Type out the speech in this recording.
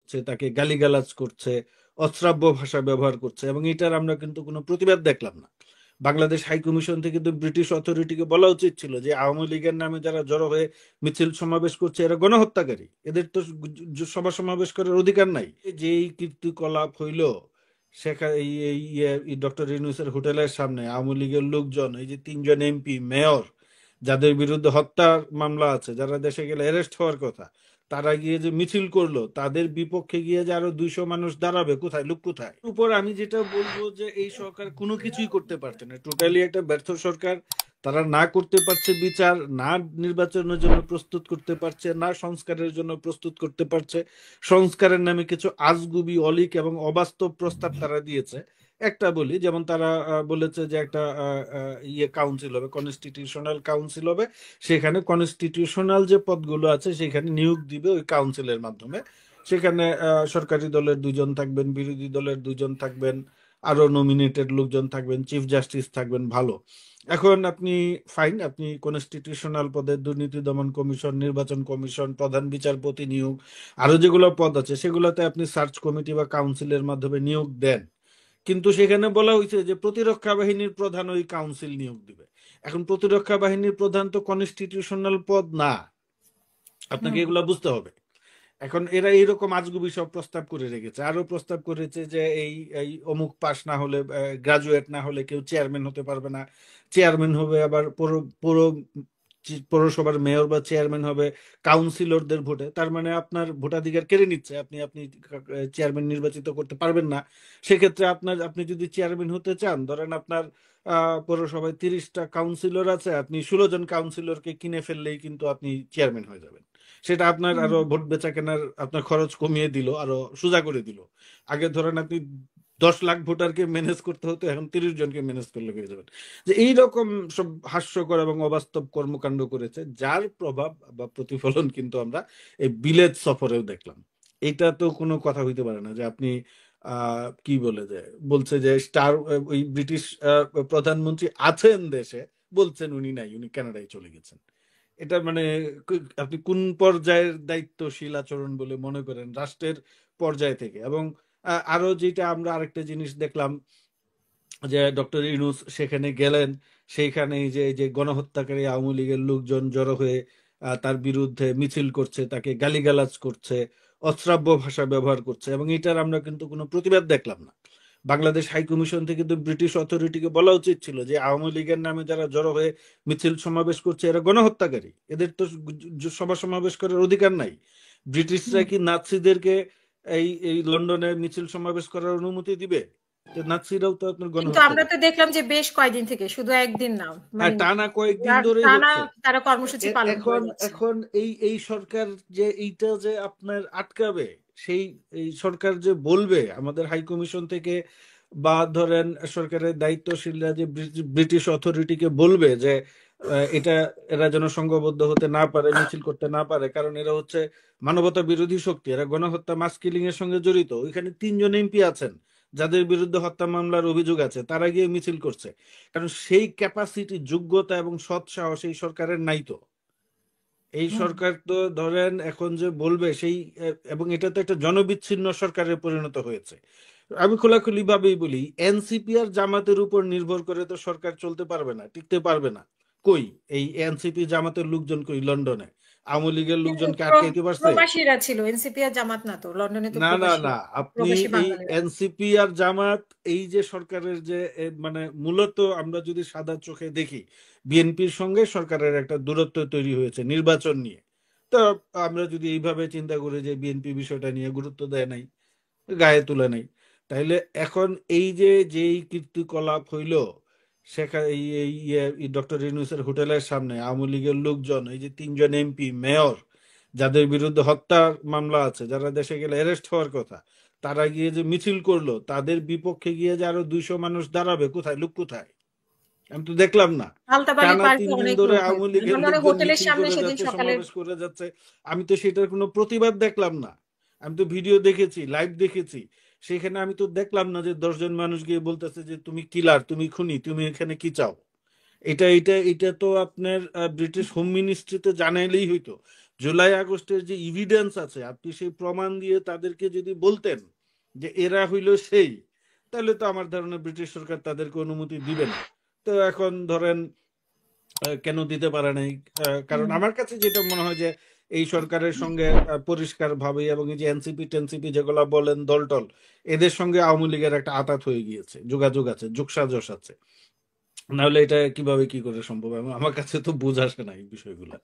করছে, তাকে গালিগালাজ করছে, অশ্রাব্য ভাষা ব্যবহার করছে, এবং এটার আমরা কিন্তু কোনো প্রতিবাদ দেখলাম না। বাংলাদেশ হাই কমিশন থেকে তো ব্রিটিশ অথরিটিকে বলা উচিত ছিল যে আওয়ামী লীগের নামে যারা জড়ো হয়ে মিছিল সমাবেশ করছে এরা গণহত্যাকারী, এদের তো সভা সমাবেশ করার অধিকার নাই। যেই কীর্তিকলাপ হইল সেখানে এই ডক্টর ইউনূসের হোটেলের সামনে আওয়ামী লীগের লোকজন, এই যে তিনজন এমপি, মেয়র, যাদের বিরুদ্ধে হত্যার মামলা আছে, যারা দেশে গেলে অ্যারেস্ট হওয়ার কথা, তারা গিয়ে যে মিছিল করলো, তাদের বিপক্ষে গিয়ে যে আরো 200 মানুষ দাঁড়াবে, কোথায় লোক কোথায়? উপর আমি যেটা বলবো যে এই সরকার কোনো কিছুই করতে পারছে না, টোটালি একটা ব্যর্থ সরকার। তারা না করতে পারছে বিচার, না নির্বাচনের জন্য প্রস্তুত করতে পারছে, না সংস্কারের জন্য প্রস্তুত করতে পারছে। সংস্কারের নামে কিছু আজগুবি, অলীক এবং অবাস্তব প্রস্তাব তারা দিয়েছে। একটা বলি, যেমন তারা বলেছে যে একটা কাউন্সিল হবে, কনস্টিটিউশনাল কাউন্সিল হবে, সেখানে কনস্টিটিউশনাল যে পদগুলো আছে সেখানে নিয়োগ দিবে ওই কাউন্সিলের মাধ্যমে। সেখানে সরকারি দলের 2 জন থাকবেন, বিরোধী দলের 2 জন থাকবেন, আরো নমিনেটেড লোকজন থাকবেন, চিফ জাস্টিস থাকবেন, ভালো। এখন আপনি ফাইন, আপনি কনস্টিটিউশনাল পদে দুর্নীতি দমন কমিশন, নির্বাচন কমিশন, প্রধান বিচারপতি নিয়োগ, আরো যেগুলো পদ আছে সেগুলোতে আপনি সার্চ কমিটি বা কাউন্সিলের মাধ্যমে নিয়োগ দেন। কিন্তু সেখানে বলা হয়েছে যে প্রতিরক্ষা বাহিনীর প্রধান ওই কাউন্সিল নিয়োগ দিবে। এখন প্রতিরক্ষা বাহিনীর প্রধান তো কনস্টিটিউশনাল পদ না, আপনাকে এগুলা বুঝতে হবে। এখন এরা এইরকম আজগুবি সব প্রস্তাব করে রেখেছে, আরো প্রস্তাব করেছে যে এই এই অমুক পাস না হলে, গ্রাজুয়েট না হলে কেউ চেয়ারম্যান হতে পারবে না। চেয়ারম্যান হবে আবার পৌরসভার মেয়র বা চেয়ারম্যান হবে কাউন্সিলরদের ভোটে। তার মানে আপনার ভোটাধিকার কেড়ে নিচ্ছে, আপনি আপনি চেয়ারম্যান নির্বাচিত করতে পারবেন না। সেক্ষেত্রে আপনি যদি চেয়ারম্যান হতে চান, ধরেন আপনার পৌরসভায় 30টা কাউন্সিলর আছে, আপনি 16 জন কাউন্সিলরকে কিনে ফেললেই কিন্তু আপনি চেয়ারম্যান হয়ে যাবেন। সেটা আপনার আরো ভোট বেচা কেনার আপনার খরচ কমিয়ে দিল, আরো সোজা করে দিল। আগে ধরেন আপনি 10 লাখ ভোটারকে ম্যানেজ করতে হতো, এখন 30 জনকে ম্যানেজ করলে হয়ে যাবেন। যে এইরকম সব হাস্যকর এবং অবাস্তব কর্মকাণ্ড করেছে, যার প্রভাব বা প্রতিফলন কিন্তু আমরা এই বিলেত সফরেও দেখলাম। এটা তো কোনো কথা হইতে পারে না যে আপনি কি বলে যে বলছে যে স্টার, ওই ব্রিটিশ প্রধানমন্ত্রী আছেন দেশে, বলছেন উনি নাই, উনি কানাডায় চলে গেছেন। এটা মানে আপনি কোন পর্যায়ের দায়িত্বশীল আচরণ বলে মনে করেন রাষ্ট্রের পর্যায় থেকে? এবং আরো যেটা আমরা আরেকটা জিনিস দেখলাম, যে ডক্টর ইউনূস সেখানে গেলেন, সেইখানে এই যে গণহত্যাকারী আওয়ামী লীগের লোকজন জড়ো হয়ে তার বিরুদ্ধে মিছিল করছে, তাকে গালিগালাজ করছে, অশ্রাব্য ভাষা ব্যবহার করছে, এবং এটার আমরা কিন্তু কোনো প্রতিবাদ দেখলাম না। বাংলাদেশ হাই কমিশন থেকে তো ব্রিটিশ অথরিটিকে বলা উচিত ছিল যে আওয়ামী লীগের নামে যারা জড়ো হয়ে মিছিল সমাবেশ করছে এরা গণহত্যাকারী, এদের তো সভা সমাবেশ করার অধিকার নাই। ব্রিটিশরা কি নাৎসিদেরকে এই এই লন্ডনে মিছিল সমাবেশ করার অনুমতি দিবে? তো নাৎসিরাও তো আপনার কিন্তু আমরা গণহত্যাকারী। তো দেখলাম যে বেশ কয়েকদিন থেকে, শুধু একদিন না, হ্যাঁ, মানে টানা কয়েকদিন ধরেই টানা হচ্ছে। তারা কর্মসূচি পালন করে এখন যাচ্ছে। এখন এই এই সরকার যে এইটা যে আপনার আটকাবে, সেই এই সরকার যে বলবে আমাদের হাই কমিশন থেকে, বা ধরেন সরকারের দায়িত্বশীলরা যে ব্রিটিশ অথরিটিকে বলবে যে এটা এরা যেন সংঘবদ্ধ হতে না পারে, মিছিল করতে না পারে, কারণ এরা হচ্ছে মানবতা বিরোধী শক্তি, এরা গণহত্যা, মাস কিলিং এর সঙ্গে জড়িত। ওইখানে 3 জন এমপি আছেন যাদের বিরুদ্ধে হত্যা মামলার অভিযোগ আছে, তারা গিয়ে মিছিল করছে। কারণ সেই ক্যাপাসিটি, যোগ্যতা এবং সৎ সাহস এই সরকারের নাই তো। এই হুম। সরকার তো ধরেন এখন যে বলবে সেই এবং এটা তো একটা জনবিচ্ছিন্ন সরকারে পরিণত হয়েছে। আমি খোলাখুলি ভাবেই বলি, এনসিপি আর জামাতের উপর নির্ভর করে তো সরকার চলতে পারবে না, টিকতে পারবে না। কই এই এনসিপি জামাতের লোকজন কই লন্ডনে? আওয়ামী লীগের কিন্তু লোকজনকে আটকাইতে পারছে? প্রবাসীরা ছিল, এনসিপি আর জামাত না তো, লন্ডনে তো না না প্রবাসী, না, আপনি প্রবাসী এই বাঙালিরা। এনসিপি আর জামাত, এই যে সরকারের যে মানে মূলত আমরা যদি সাদা চোখে দেখি, বিএনপির সঙ্গে সরকারের একটা দূরত্ব তৈরি হয়েছে নির্বাচন নিয়ে। তো আমরা যদি এইভাবে চিন্তা করি যে বিএনপি বিষয়টা নিয়ে গুরুত্ব দেয় নাই, গায়ে তুলে নাই, তাইলে এখন এই যে যেই কীর্তিকলাপ হইল সেখানে এই ডক্টর ইউনূসের হোটেলের সামনে আওয়ামী লীগের লোকজন, এই যে 3 জন এমপি, মেয়র, যাদের বিরুদ্ধে হত্যার মামলা আছে, যারা দেশে গেলে অ্যারেস্ট হওয়ার কথা, তারা গিয়ে যে মিছিল করলো, তাদের বিপক্ষে গিয়ে যে আরো 200 মানুষ দাঁড়াবে, কোথায় লোক কোথায়? আমি তো দেখলাম না। আলতাবাড়ি টানা পার্কে 3 দিন অনেক ধরে লোক আওয়ামী হয়েছে, লীগের লন্ডনের লোকজন হোটেলের মিছিল সামনে করে সেদিন যাচ্ছে, সকালে। সমাবেশ করে যাচ্ছে। আমি তো সেটার কোনো প্রতিবাদ দেখলাম না। আমি তো ভিডিও দেখেছি, লাইভ দেখেছি। সেখানে আমি তো দেখলাম না যে 10 জন মানুষ গিয়ে বলতেছে যে তুমি কিলার, তুমি খুনি, তুমি এখানে কি চাও। এটা এটা এটা তো আপনার ব্রিটিশ হোম মিনিস্ট্রিতে জানাইলেই হইতো। জুলাই আগস্টের যে ইভিডেন্স আছে, আপনি সেই প্রমাণ দিয়ে তাদেরকে যদি বলতেন যে এরা হইল সেই, তাহলে তো আমার ধারণা ব্রিটিশ সরকার তাদেরকে অনুমতি দিবে না। তো এখন ধরেন কেন দিতে পারে নাই, কারণ আমার কাছে যেটা মনে হয় যে এই সরকারের সঙ্গে পরিষ্কার ভাবে, এবং এই যে এনসিপি টেনসিপি যেগুলা বলেন দলটল, এদের সঙ্গে আওয়ামী লীগের একটা আঁতাত হয়ে গিয়েছে, যোগাযোগ আছে, যোগসাজশ আছে। নাহলে এটা কিভাবে কি করে সম্ভব, আমার কাছে তো বুঝ আসে না এই বিষয়গুলা।